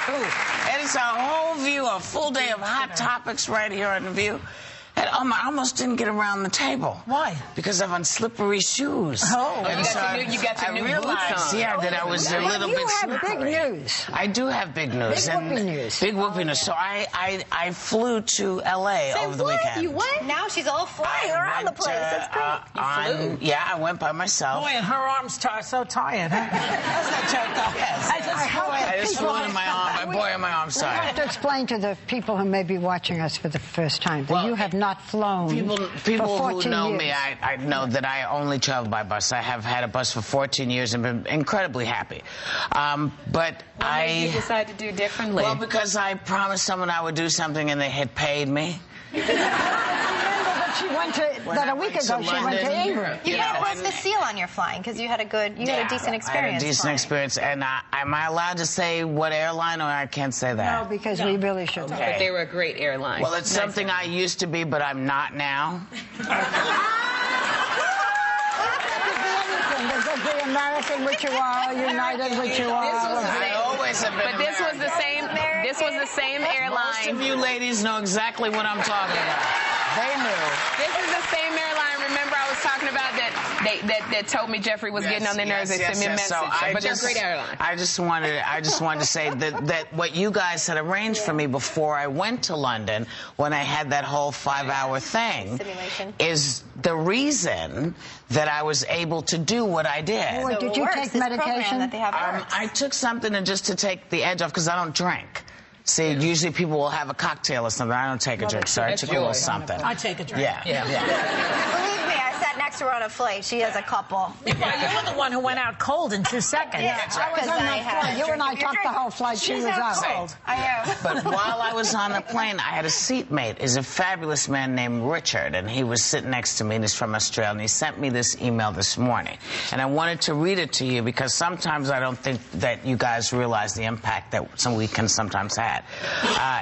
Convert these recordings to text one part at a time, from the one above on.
And it's a whole view, a full day of hot topics right here on The View. And I almost didn't get around the table. Why? Because I'm on slippery shoes. Oh. And you got your new boots on. Yeah, that I was a little bit slippery. You have big news. I do have big news. Big whoopee news. Big whoopee news. So I flew to L.A. over the weekend. You went? Now she's all flying around the place. That's great. Yeah, I went by myself. Boy, and her arms are so tired, huh? How's that joke off? Yes. I just flew in my arm. Boy, are my arms I have tired. to explain to the people who may be watching us for the first time that you have not flown People for who 14 know years. me, I know that I only travel by bus. I have had a bus for 14 years and been incredibly happy. But What made you decide to do differently? Well, because I promised someone I would do something and they had paid me. She went to, that a week ago, she went to England. You kind of broke the seal on your flying because you had a decent experience. I had a decent flying. experience. And am I allowed to say what airline, or I can't say that? No, because we really shouldn't. Okay. But they were a great airline. Well, it's something I used to be, but I'm not now. There's the American which you are, United which you are. I always have been. But this was the same. This was the same airline. Most of you ladies know exactly what I'm talking about. They knew. This is the same airline. Remember, I was talking about that told me Jeffrey was getting on their nerves. They sent me a message. So but they're a great airline. I just wanted to say that what you guys had arranged for me before I went to London, when I had that whole 5-hour thing, is the reason that I was able to do what I did. Boy, did you take medication? I took something just to take the edge off because I don't drink. See, usually people will have a cocktail or something. I don't take a drink, so I took a little something. I take a drink. Yeah. Believe me, I sat next to her on a flight. She has a couple. Well, you were the one who went out cold in 2 seconds. Yeah, I was on that flight. You and I talked the whole flight. She was out cold. I am. But while I was on the plane, I had a seatmate. He's a fabulous man named Richard, and he was sitting next to me, and he's from Australia, and he sent me this email this morning. And I wanted to read it to you because sometimes I don't think that you guys realize the impact that some weekends sometimes had.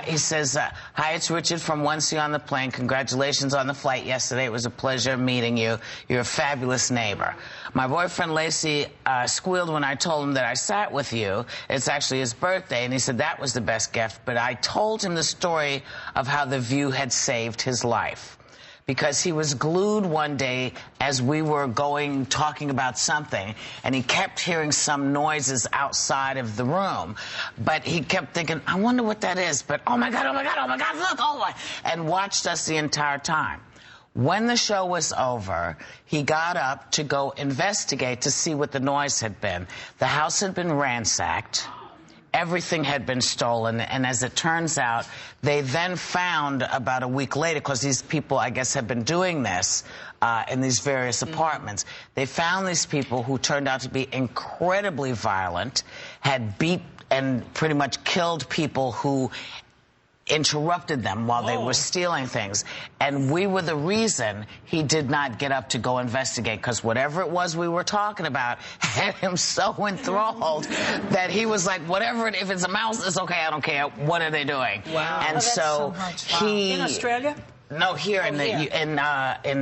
He says, hi, it's Richard from 1C on the plane. Congratulations on the flight yesterday. It was a pleasure meeting you. You're a fabulous neighbor. My boyfriend Lacey squealed when I told him that I sat with you. It's actually his birthday, and he said that was the best gift. But I told him the story of how The View had saved his life. Because he was glued one day as we were talking about something, and he kept hearing some noises outside of the room. But he kept thinking, I wonder what that is. But oh my God, look, and watched us the entire time. When the show was over, he got up to go investigate to see what the noise had been. The house had been ransacked. Everything had been stolen, and as it turns out, they then found about a week later, because these people, I guess, have been doing this in these various apartments. They found these people who turned out to be incredibly violent, had beat and pretty much killed people who interrupted them while they were stealing things. And we were the reason he did not get up to go investigate, because whatever it was we were talking about had him so enthralled that he was like, whatever, if it's a mouse, it's okay, I don't care. What are they doing? Wow. And so he... In Australia? No, here in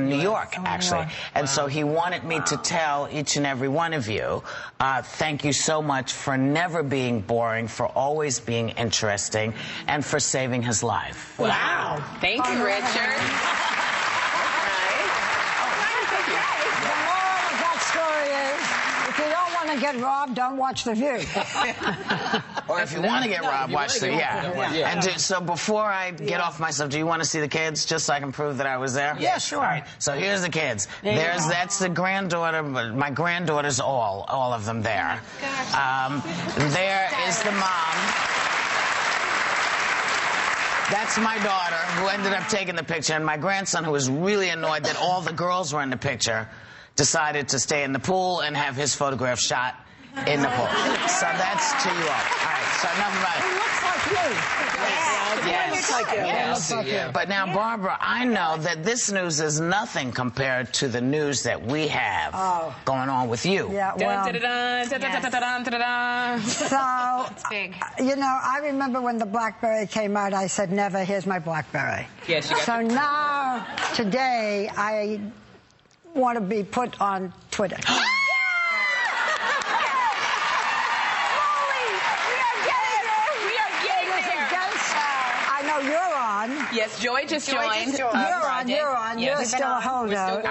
New York, actually. And so he wanted me to tell each and every one of you, thank you so much for never being boring, for always being interesting, and for saving his life. Wow. Thank you, Richard. To get robbed, don't watch The View. Or if you want to get robbed, watch the And so before I get off myself, do you want to see the kids just so I can prove that I was there? Yeah, sure. All right. So here's the kids. That's the granddaughter. My granddaughter's all of them there. There is the mom. That's my daughter, who ended up taking the picture, and my grandson, who was really annoyed that all the girls were in the picture, decided to stay in the pool and have his photograph shot in the pool. So that's to you all. All right, so enough about it. He looks like you. Yes. But now, Barbara, I know that this news is nothing compared to the news that we have going on with you. Yeah, well, so, It's big. you know, I remember when the BlackBerry came out, I said, never, here's my BlackBerry. Yes, you got So now, today, I want to be put on Twitter. We Yes, Joy just joined. You're on. Yes. You're still a holdout.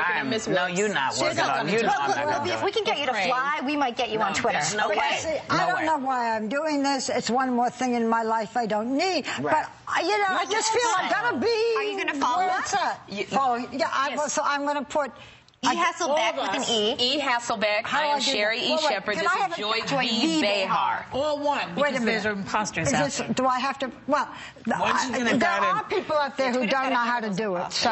No, you're not working on. You know I'm not Well, gonna do if we it. can get you to fly, we might get you on Twitter. There's no way. See, I don't know why I'm doing this. It's one more thing in my life I don't need. Right. But, I just feel I gotta be. Are you gonna follow us? Following. Yeah, so I'm gonna put. E. Hasselbeck with an E. E. Hasselbeck. I am Sherry E. Shepard. This is Joy V. Behar. All one. Wait a Because there's minute. imposters out there. Do I have to? Well, there are people out there who don't know how to do it. So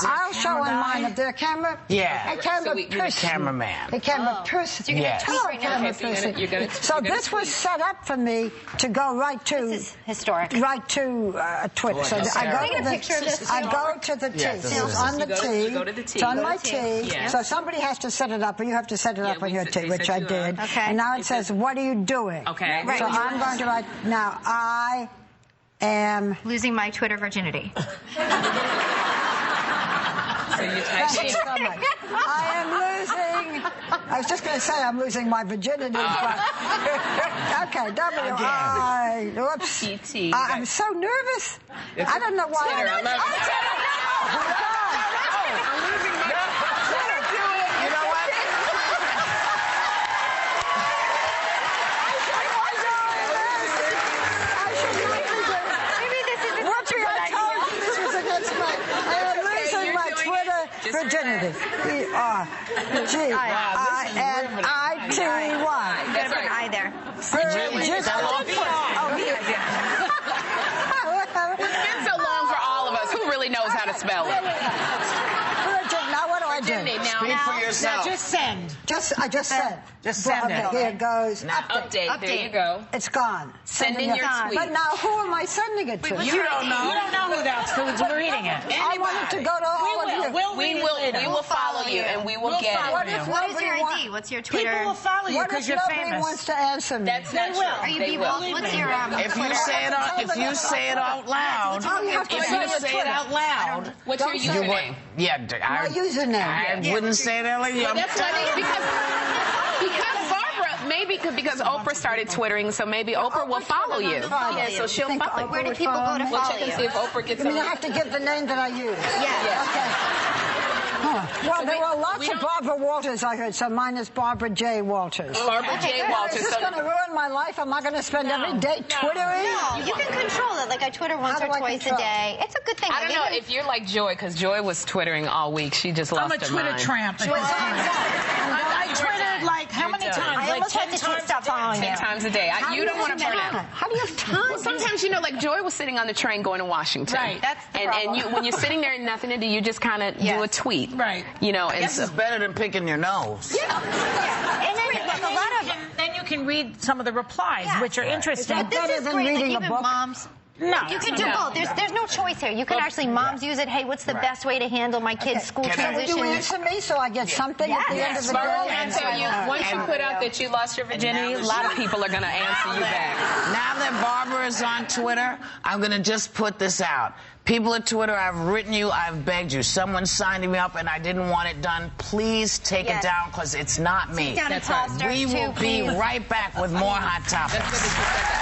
I'll show on mine. If they're camera, Yeah. a camera person, cameraman. A camera person. Yes. Tweet right now. Camera Okay, person. So this was set up for me to go right to. This is historic. Right to Twitter. So I go Taking to a picture of this. I go to the T. Yes, this It's is- on the you go to the T. T. It's on Go my to T. Yes. So somebody has to set it up, and you have to set it up on your T, we which set I you did. up. Okay. And now it says, "What are you doing?" Okay. So I'm going to write now. I am. Losing my Twitter virginity. So you type Thank you so much. I am losing. I was just going to say I'm losing my virginity, but okay. W-I. Whoops. T-T. I'm so nervous. I don't know why. Twitter, I love it. You know what? Virginity. E-R-G-I-N-I-T-Y. Gotta put an I there. Is that long? It's been so long for all of us. Who really knows how to spell it? Now what do I do? Speak for yourself. Just send. I just said. Just send okay, it. Here it goes. Update. There you go. It's gone. Sending your tweet. But now who am I sending it to? You don't know. You don't know who that's who's reading it. I want it to go to all of you. We will follow you and we will get What it. if What is your nobody ID? What's your Twitter? People will follow you What because if you're nobody famous. wants to answer me? That's not true. Are you They will. What's your If you Twitter? say it out loud, Oh, you have to if say you it say it out loud, What's your Don't say username? yeah, My username. I wouldn't say it out loud. That's why because Barbara, maybe because Oprah started twittering, so maybe Oprah will follow you. Yeah, so she'll Think follow you. Oprah Where do would people follow go to me? We'll follow check and you? see if Oprah gets I mean, I on. have to give the name that I use. Yeah. Okay. Well, there were lots we of don't- Barbara Walters, I heard, so mine is Barbara J. Walters. Barbara J. Is Walters. this going to ruin my life? Am I going to spend every day Twittering? No, you can control it. Like I Twitter once How or do I twice a control? day. It's a good thing. I don't Like, know even- if you're like Joy, because Joy was twittering all week. She just lost I'm a her Twitter mind. tramp. I twittered like how many times? I Like almost 10 had to times. stop following 10 you. times a day. You don't want to burn out. How do you have time? Well, sometimes, like Joy was sitting on the train going to Washington. Right. That's the and problem. when you're sitting there and nothing to do, you just kind of do a tweet. Right. And This so is better than picking your nose. And then like, a lot of. Then you can read some of the replies, Yeah. which are interesting. Is that This better is than great. Like reading a even book? moms. No. You can do both. There's no choice here. You can actually moms use it. Hey, what's the best way to handle my kids' school Can I- Would you transition? answer me so I get something at the end of the Barbara, day? I tell you, once you put out that you lost your virginity, a lot of people are going to answer you back. Now that Barbara is on Twitter, I'm going to just put this out. People at Twitter, I've written you, I've begged you. Someone signed me up and I didn't want it done. Please take it down because it's not me. Take down That's and right. Foster, We will too, be please. right back with more Hot Topics. That's what it is.